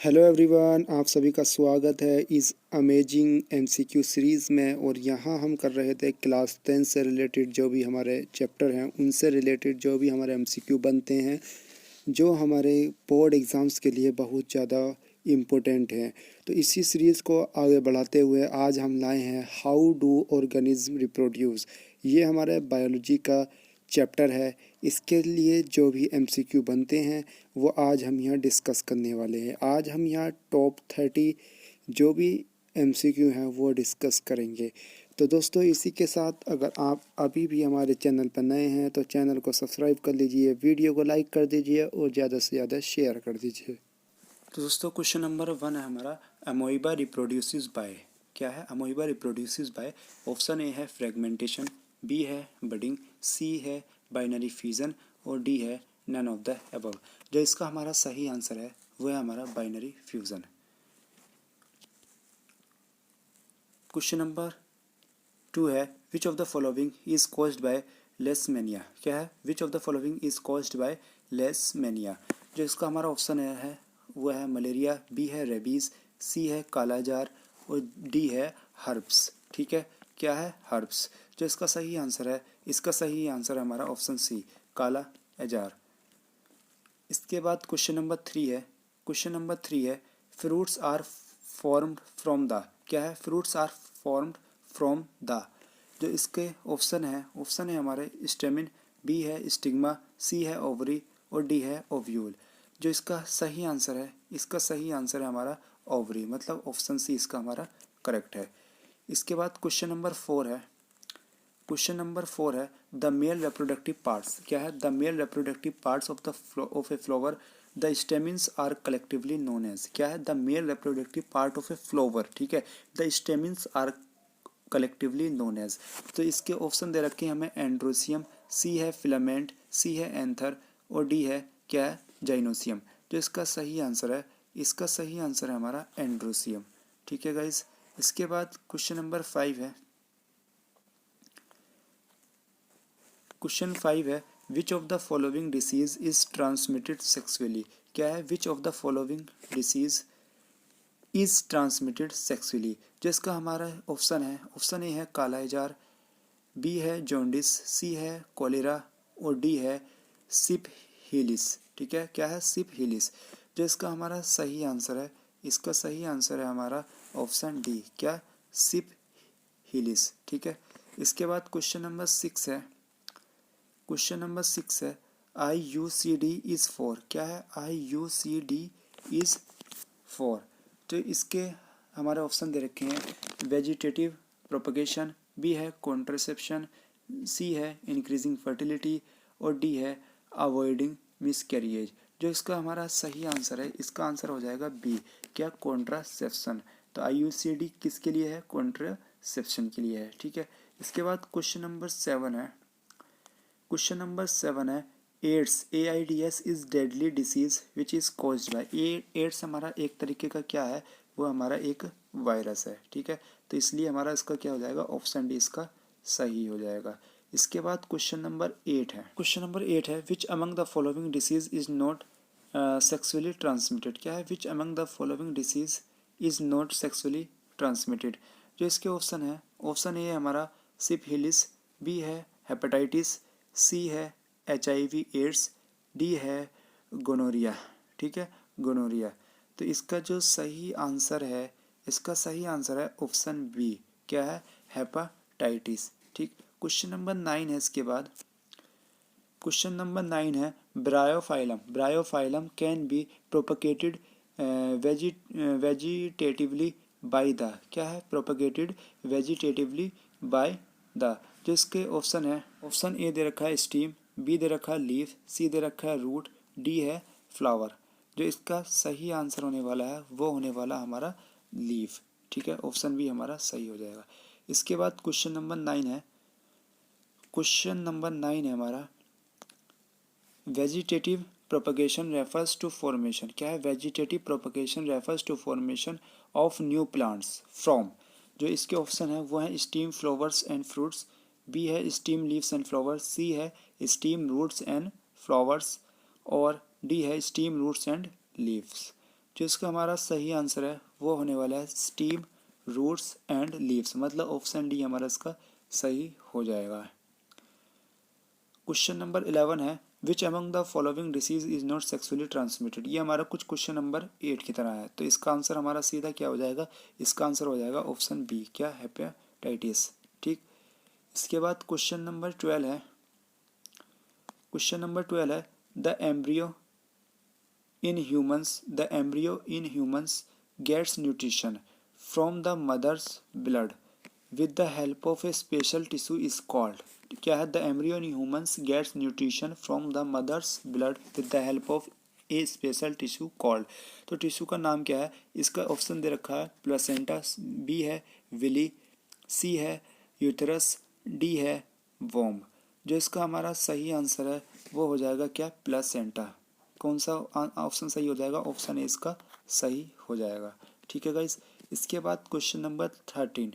Hello everyone, आप सभी का स्वागत है इस अमेजिंग एमसीक्यू सीरीज़ में। और यहाँ हम कर रहे थे क्लास 10 से रिलेटेड जो भी हमारे चैप्टर हैं उनसे रिलेटेड जो भी हमारे एमसीक्यू बनते हैं जो हमारे बोर्ड एग्ज़ाम्स के लिए बहुत ज़्यादा इम्पोर्टेंट हैं। तो इसी सीरीज़ को आगे बढ़ाते हुए आज हम लाए हैं हाउ डू ऑर्गेनिज्म रिप्रोड्यूस। ये हमारे बायोलॉजी का चैप्टर है। इसके लिए जो भी एमसीक्यू बनते हैं वो आज हम यहाँ डिस्कस करने वाले हैं। आज हम यहाँ टॉप 30 जो भी एमसीक्यू हैं वो डिस्कस करेंगे। तो दोस्तों, इसी के साथ अगर आप अभी भी हमारे चैनल पर नए हैं तो चैनल को सब्सक्राइब कर लीजिए, वीडियो को लाइक कर दीजिए और ज़्यादा से ज़्यादा शेयर कर दीजिए। तो दोस्तों, क्वेश्चन नंबर 1 है हमारा, अमोइबा रिप्रोड्यूसेस बाय। क्या है amoeba reproduces by? Option A है फ्रेगमेंटेशन, बी है बडिंग, सी है बाइनरी फ्यूजन और डी है नन ऑफ द अबव। जो इसका हमारा सही आंसर है वो है हमारा बाइनरी फ्यूजन। क्वेश्चन नंबर 2 है, which of the following is caused by Leishmania. क्या है? Which of the following is caused by Leishmania. जो इसका हमारा ऑप्शन है वो है मलेरिया, बी है रेबीज, सी है कालाजार और डी है हर्ब्स। ठीक है, क्या है? हर्ब्स। जो इसका सही आंसर है, इसका सही आंसर है हमारा ऑप्शन सी, काला एजार। इसके बाद क्वेश्चन नंबर 3 है। क्वेश्चन नंबर 3 है, fruits are formed from the. क्या है? Fruits are formed from the. जो इसके ऑप्शन है हमारे स्टेमिन, बी है स्टिग्मा, सी है ओवरी और डी है ओव्यूल। जो इसका सही आंसर है, इसका सही आंसर है हमारा ओवरी, मतलब ऑप्शन सी इसका हमारा करेक्ट है। इसके बाद क्वेश्चन नंबर 4 है। क्वेश्चन नंबर 4 है, द मेल रिप्रोडक्टिव पार्ट्स। क्या है? The male reproductive parts of a flower, the stamens are collectively known as. क्या है? The male reproductive part of a flower. ठीक है, the stamens are collectively known as. तो इसके option दे रखे हैं हमें, एंड्रोसियम, सी है फिलामेंट, सी है एंथर और डी है क्या है? जाइनोसियम। जो इसका सही आंसर है, इसका सही आंसर है हमारा एंड्रोसियम। ठीक है गाइज। इसके बाद क्वेश्चन नंबर 5 है। क्वेश्चन 5 है, which of the following disease is transmitted sexually. क्या है? Which of the following disease is transmitted sexually. जो इसका हमारा ऑप्शन ए है कालाजार, बी है जॉन्डिस, सी है कोलेरा और डी है सिफिलिस। ठीक है, क्या है? सिफिलिस। जो इसका हमारा सही आंसर है, इसका सही आंसर है हमारा ऑप्शन डी, क्या? सिफिलिस। ठीक है। इसके बाद क्वेश्चन नंबर 6 है। क्वेश्चन नंबर 6 है, IUCD इज फॉर। क्या है? IUCD is for. तो इसके हमारे ऑप्शन दे रखे हैं, वेजिटेटिव प्रोपगेशन, बी है कॉन्ट्रसेप्शन, सी है इंक्रीजिंग फर्टिलिटी और डी है अवॉइडिंग मिसकैरिएज। जो इसका हमारा सही आंसर है, इसका आंसर हो जाएगा बी, क्या? कॉन्ट्रासेप्शन। तो IUCD किसके लिए है? कॉन्ट्रासेप्शन के लिए है। ठीक है। इसके बाद क्वेश्चन नंबर 7 है। क्वेश्चन नंबर 7 है, AIDS AIDS is deadly disease which is caused by. AIDS हमारा एक तरीके का क्या है? वो हमारा एक वायरस है। ठीक है, तो इसलिए हमारा इसका क्या हो जाएगा? ऑप्शन डी इसका सही हो जाएगा। इसके बाद क्वेश्चन नंबर 8 है। क्वेश्चन नंबर 8 है, which among the following disease is not sexually transmitted. क्या है? Which among the following disease is not sexually transmitted. जो इसके ऑप्शन है, ऑप्शन ए है हमारा सिफिलिस, बी है हेपेटाइटिस, सी है HIV एड्स, डी है गोनोरिया। ठीक है, गोनोरिया। तो इसका जो सही आंसर है, इसका सही आंसर है ऑप्शन बी, क्या है? हेपाटाइटिस। ठीक। क्वेश्चन नंबर 9 है। इसके बाद क्वेश्चन नंबर 9 है, Bryophyllum. Bryophyllum can be propagated vegetatively by the. क्या है? Propagated vegetatively by the. जो इसके ऑप्शन है, ऑप्शन ए दे रखा है स्टीम, बी दे रखा है लीफ, सी दे रखा है रूट, डी है फ्लावर। जो इसका सही आंसर होने वाला है वो होने वाला हमारा लीफ। ठीक है, ऑप्शन बी हमारा सही हो जाएगा। इसके बाद क्वेश्चन नंबर 9 है। क्वेश्चन नंबर 9 है हमारा, vegetative propagation refers to formation. क्या है? Vegetative propagation refers to formation of new plants from. जो इसके ऑप्शन है वो है stem flowers and fruits, B है stem leaves and flowers, C है स्टीम रूट्स एंड फ्लावर्स और डी है स्टीम रूट्स एंड लीव्स। जो इसका हमारा सही आंसर है वो होने वाला है स्टीम, रूट्स एंड लीव्स, मतलब ऑप्शन डी हमारा इसका सही हो जाएगा। क्वेश्चन नंबर 11 है which among the following disease is not sexually transmitted. ये हमारा कुछ क्वेश्चन नंबर 8 की तरह है, तो इसका आंसर हमारा सीधा क्या हो जाएगा, इसका आंसर हो जाएगा ऑप्शन बी, क्या, हेपेटाइटिस। ठीक, इसके बाद क्वेश्चन नंबर 12 है, क्वेश्चन नंबर 12 है the embryo in humans gets nutrition from the mother's blood with the help of a special tissue is called. क्या है, the embryo in humans gets nutrition from the mother's blood with the help of a special tissue called. तो tissue का नाम क्या है, इसका option दे रखा है प्लेसेंटा, बी है विली, सी है यूटेरस, डी है वोम। जो इसका हमारा सही आंसर है वो हो जाएगा क्या, प्लेसेंटा। कौन सा ऑप्शन सही हो जाएगा, ऑप्शन ए इसका सही हो जाएगा। ठीक है गाइस, इसके बाद क्वेश्चन नंबर 13,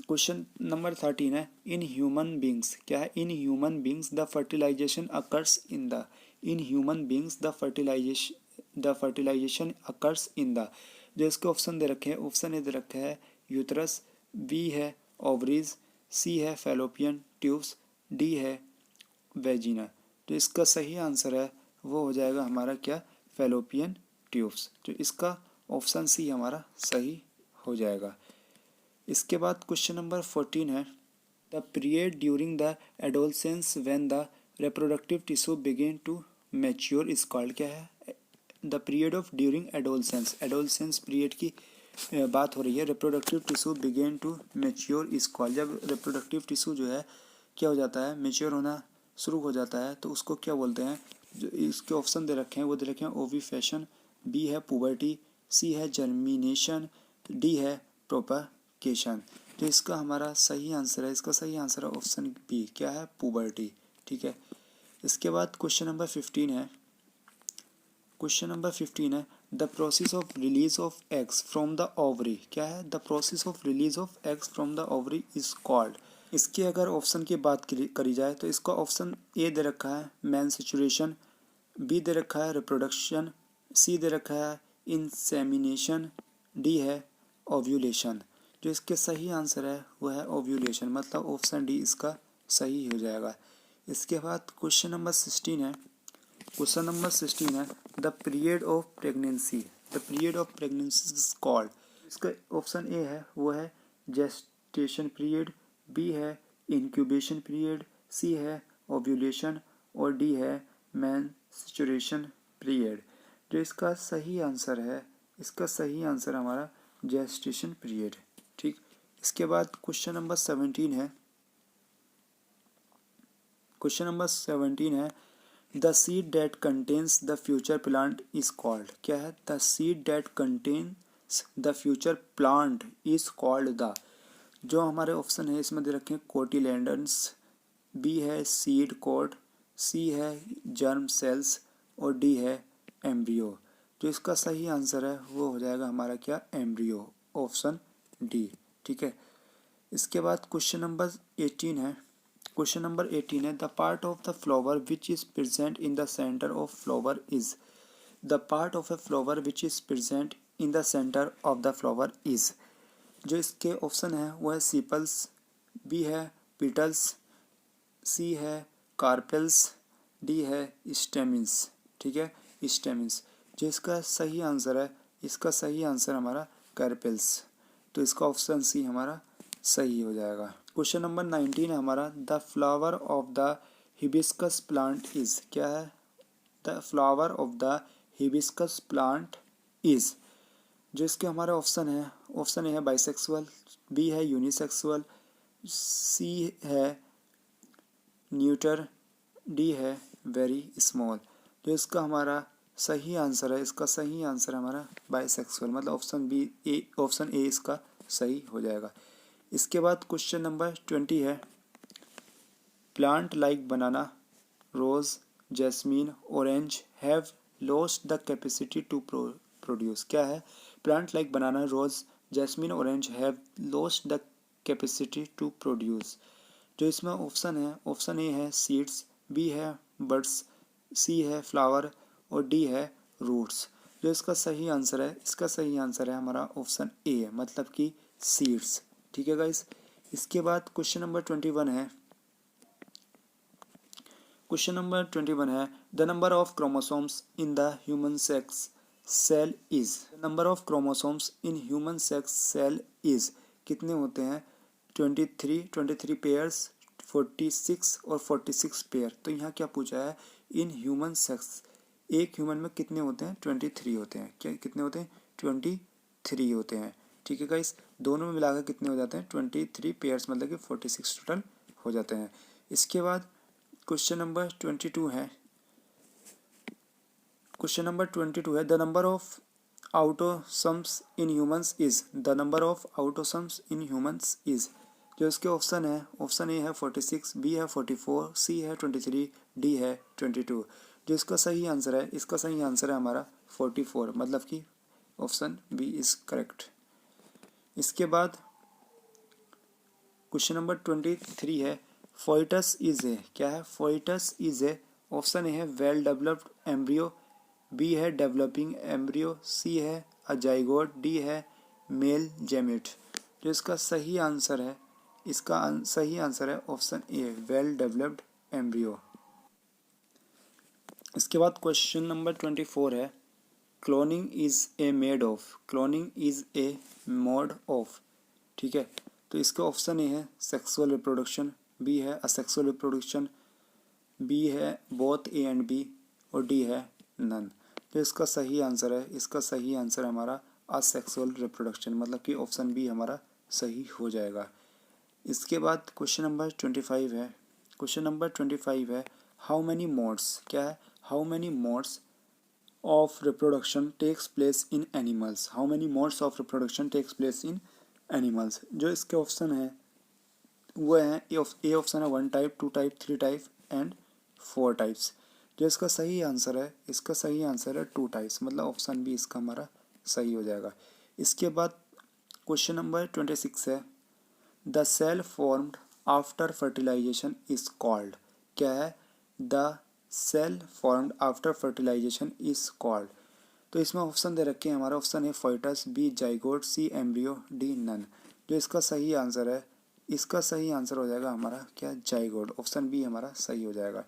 क्वेश्चन नंबर 13 है इन ह्यूमन बींग्स। क्या है, in human beings the fertilisation occurs in the, in human beings the fertilisation occurs in the. जो इसके ऑप्शन दे रखे हैं, ऑप्शन ए दे रखा है यूथरस, बी है ओवरीज, सी है फैलोपियन ट्यूब्स, डी है वेजिना। तो इसका सही आंसर है वो हो जाएगा हमारा क्या, फैलोपियन ट्यूब्स। तो इसका ऑप्शन सी हमारा सही हो जाएगा। इसके बाद क्वेश्चन नंबर 14 है the period during the adolescence when the reproductive tissue begin to mature is called. क्या है, the period of during adolescence, adolescence period की बात हो रही है, reproductive tissue begin to mature is called. जब रिप्रोडक्टिव टिश्यू जो है क्या हो जाता है, मैच्योर होना शुरू हो जाता है, तो उसको क्या बोलते हैं। जो इसके ऑप्शन दे रखे हैं वो दे रखे हैं ओविफेशन, बी है पुबर्टी, सी है जर्मिनेशन, डी है प्रोपागेशन। तो इसका हमारा सही आंसर है, इसका सही आंसर है ऑप्शन बी, क्या है, पुबर्टी। ठीक है, इसके बाद क्वेश्चन नंबर 15 है, क्वेश्चन नंबर 15 है the process of release of eggs from the ovary. क्या है, the process of release of eggs from the ovary is called. इसके अगर ऑप्शन की बात करी जाए तो इसका ऑप्शन ए दे रखा है मेंस्ट्रुएशन, बी दे रखा है रिप्रोडक्शन, सी दे रखा है इंसेमिनेशन, डी है ओव्यूलेशन। जो इसके सही आंसर है वो है ओव्यूलेशन, मतलब ऑप्शन डी इसका सही हो जाएगा। इसके बाद क्वेश्चन नंबर 16 है, क्वेश्चन नंबर 16 है the period of pregnancy, the period of pregnancy is called. इसका ऑप्शन ए है वो है जेस्टेशन पीरियड, बी है इंक्यूबेशन पीरियड, सी है ओव्यूलेशन और डी है मेंस्ट्रुएशन पीरियड। जो इसका सही आंसर है, इसका सही आंसर हमारा जेस्टेशन पीरियड। ठीक, इसके बाद क्वेश्चन नंबर 17 है, क्वेश्चन नंबर 17 है the seed date contains the future plant is called. क्या है, the seed date contains the future plant is called the. जो हमारे ऑप्शन है इसमें दे रखे हैं कोटिलेडन्स, बी है सीड कोट, सी है जर्म सेल्स और डी है एम्ब्रियो। जो इसका सही आंसर है वो हो जाएगा हमारा क्या, एम्ब्रियो, ऑप्शन डी। ठीक है, इसके बाद क्वेश्चन नंबर 18 है, क्वेश्चन नंबर 18 है the part of the flower which is present in the centre of flower is. The part of a flower which is present in the centre of the flower is. जो इसके option है वो है sepals, B है पिटल्स, सी है carpels, D है स्टेमिन्स। ठीक है, स्टेमिन्स। जो इसका सही आंसर है, इसका सही आंसर हमारा कार्पेल्स। तो इसका ऑप्शन सी हमारा सही हो जाएगा। क्वेश्चन नंबर 19 है हमारा the flower of the hibiscus plant is. क्या है, the flower of the hibiscus plant is. जो इसके हमारे ऑप्शन है, ऑप्शन ए है बाइसेक्सुअल, बी है यूनिसेक्सुअल, सी है न्यूटर, डी है वेरी स्मॉल। जो इसका हमारा सही आंसर है, इसका सही आंसर है हमारा बाइसेक्सुअल, मतलब option B A, option A इसका सही हो जाएगा। इसके बाद क्वेश्चन नंबर 20 है plant like banana, rose, jasmine, orange have lost the capacity to produce. क्या है, plant like banana, rose, jasmine, orange have lost the capacity to produce. जो इसमें ऑप्शन है, ऑप्शन ए है सीड्स, बी है buds, C है flower और D है रूट्स। जो इसका सही आंसर है, इसका सही आंसर है हमारा ऑप्शन ए, मतलब कि सीड्स। ठीक है गाइस। इसके बाद क्वेश्चन नंबर 21 है, क्वेश्चन नंबर 21 है the number of chromosomes in the human sex cell is, number of chromosomes in human sex cell is, कितने होते हैं? 23 पेयर्स, 46 और 46 पेयर। तो यहाँ क्या पूछा है? इन ह्यूमन सेक्स, एक ह्यूमन में कितने होते हैं? 23 होते हैं। क्या कितने होते हैं? 23 होते हैं। ठीक है गाइस, दोनों में मिलाकर कितने हो जाते हैं? 23 पेयर्स, मतलब कि 46 टोटल हो जाते हैं। इसके बाद क्वेश्चन नंबर 22 है, क्वेश्चन नंबर 22 है the number of autosomes in humans is, the number of autosomes in humans is. जो इसके ऑप्शन है, ऑप्शन ए है 46, बी है 44, सी है 23, डी है 22। जो इसका सही आंसर है, इसका सही आंसर है हमारा 44, मतलब कि ऑप्शन बी इज करेक्ट। इसके बाद क्वेश्चन नंबर 23 है फोइटस इज ए, क्या है? Foetus is a, option A है वेल डेवलप्ड एम्ब्रियो, बी है डेवलपिंग एम्ब्रियो, सी है अजाइगोट, डी है मेल जेमिट। जो इसका सही आंसर है, इसका सही आंसर है ऑप्शन ए, वेल डेवलप्ड एम्ब्रियो। इसके बाद क्वेश्चन नंबर 24 है cloning is a made of, cloning is a mode of. ठीक है, तो इसका ऑप्शन ए है सेक्सुअल रिप्रोडक्शन, बी है असेक्सुअल रिप्रोडक्शन, बी है बोथ ए एंड बी, और डी है नन। तो इसका सही आंसर है, इसका सही आंसर है हमारा असेक्सुअल रिप्रोडक्शन, मतलब कि ऑप्शन बी हमारा सही हो जाएगा। इसके बाद क्वेश्चन नंबर 25 है, क्वेश्चन नंबर 25 है हाउ मैनी मोड्स, क्या है? How many modes of reproduction takes place in animals, how many modes of reproduction takes place in animals. जो इसके ऑप्शन है वो है ए ऑप्शन है 1 type, 2 type, 3 type and 4 types. जो इसका सही आंसर है, इसका सही आंसर है 2 टाइप्स, मतलब ऑप्शन बी इसका हमारा सही हो जाएगा। इसके बाद क्वेश्चन नंबर 26 है the cell formed after fertilisation is called, क्या है? The cell formed after fertilisation is called. तो इसमें ऑप्शन दे रखे हैं, हमारा ऑप्शन है foetus, B zygote, C embryo, D none. जो इसका सही आंसर है, इसका सही आंसर हो जाएगा हमारा क्या? जाइगोट, ऑप्शन बी हमारा सही हो जाएगा।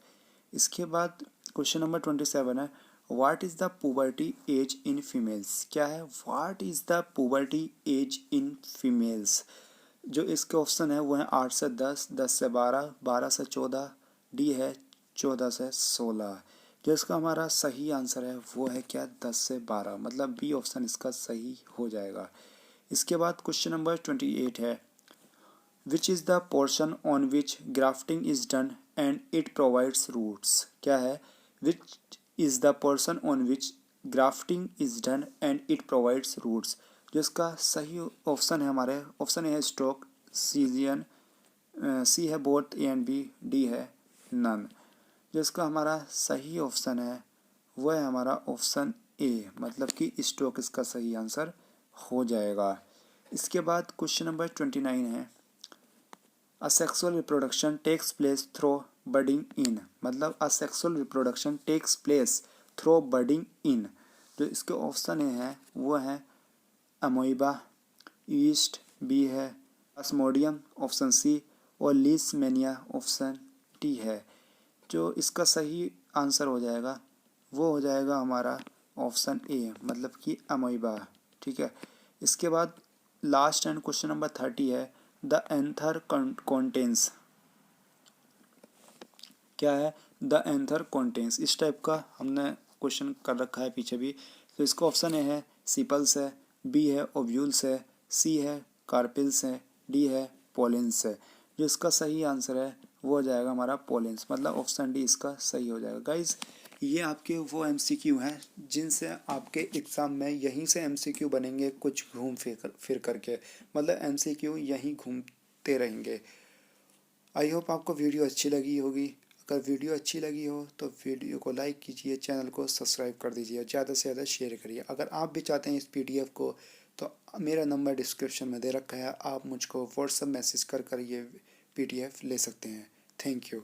इसके बाद क्वेश्चन नंबर 27 है what is the puberty age in females, क्या है? What is the puberty age in females. जो इसके ऑप्शन है वो है 8 से 10, 10 से 12, 12 से 14, डी है 14 से 16। जो इसका हमारा सही आंसर है वो है क्या? 10 से 12, मतलब बी ऑप्शन इसका सही हो जाएगा। इसके बाद क्वेश्चन नंबर 28 है which is the portion on which grafting is done and it provides roots, क्या है? Which is the portion on which grafting is done and it provides roots. जो इसका सही ऑप्शन है हमारे, ऑप्शन ए है stock, scion, C है both A and B, D है नन। जो इसका हमारा सही ऑप्शन है वह है हमारा ऑप्शन ए, मतलब कि स्टॉक इसका सही आंसर हो जाएगा। इसके बाद क्वेश्चन नंबर 29 है asexual reproduction takes place through budding in, मतलब asexual reproduction takes place through budding in. जो इसके ऑप्शन है वो है अमोइबा, ईस्ट, बी है प्लाज्मोडियम, ऑप्शन सी, और लीशमैनिया, ऑप्शन डी है। जो इसका सही आंसर हो जाएगा वो हो जाएगा हमारा ऑप्शन ए, मतलब कि अमोइबा। ठीक है। इसके बाद लास्ट एंड क्वेश्चन नंबर 30 है द एंथर कॉन्टेंस, क्या है? The anther contains. इस टाइप का हमने क्वेश्चन कर रखा है पीछे भी। तो इसका ऑप्शन ए है सीपल्स है, बी है ओव्यूल्स है, सी है कार्पिल्स है, डी है पोलेंस है। जो इसका सही आंसर है वो हो जाएगा हमारा पोलेंस, मतलब ऑप्शन डी इसका सही हो जाएगा। गाइज ये आपके वो एमसीक्यू हैं जिनसे आपके एग्ज़ाम में यहीं से एमसीक्यू बनेंगे, कुछ घूम फिर करके, मतलब एमसीक्यू यहीं घूमते रहेंगे। आई होप आपको वीडियो अच्छी लगी होगी। अगर वीडियो अच्छी लगी हो तो वीडियो को लाइक कीजिए, चैनल को सब्सक्राइब कर दीजिए, ज़्यादा से ज़्यादा शेयर करिए। अगर आप भी चाहते हैं इस पीडीएफ को तो मेरा नंबर डिस्क्रिप्शन में दे रखा है, आप मुझको व्हाट्सएप मैसेज कर ये पीडीएफ ले सकते हैं। Thank you.